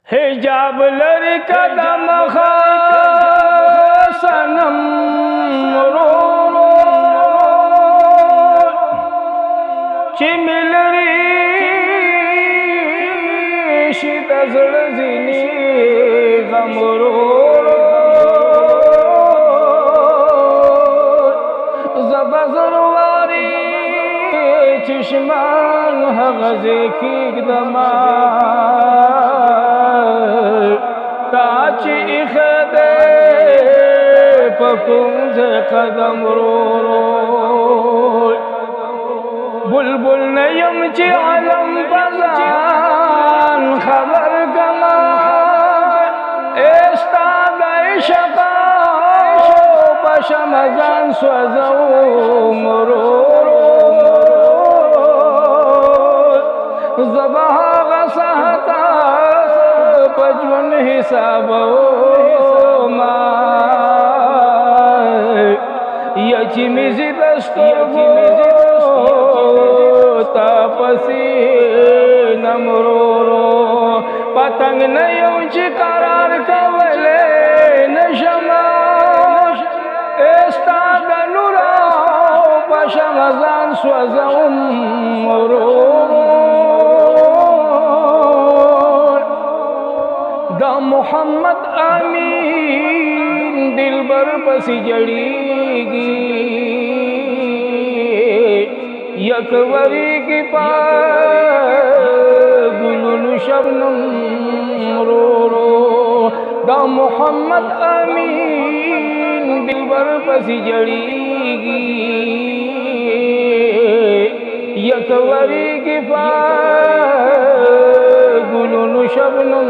حجاب لري قدم خاصنم مرورو چې ملري شي د زړه ځینې غمورو زبزرواري چشمان هغه کېږدما تا چې ایښی په کوم ځای قدم ورو بلبل نه یم چې علم په ځان خبر کما ستا د عشق په شمع ځان سوځوم ورو زه به هغه ساعته په ژوند حسابومه یا چې مې زه د سترګو تا پسې نم ورو پتنګ نه یم چې قرار کولی نشمه ستا د نورو په شمع ځان سوځوم ورو دا محمد امین دلبر پسې جړېږي یک وریږي په ګلونو شبنم ورو دا محمد امین دلبر پسې جړېږي یک وریږي په ګلونو شبنم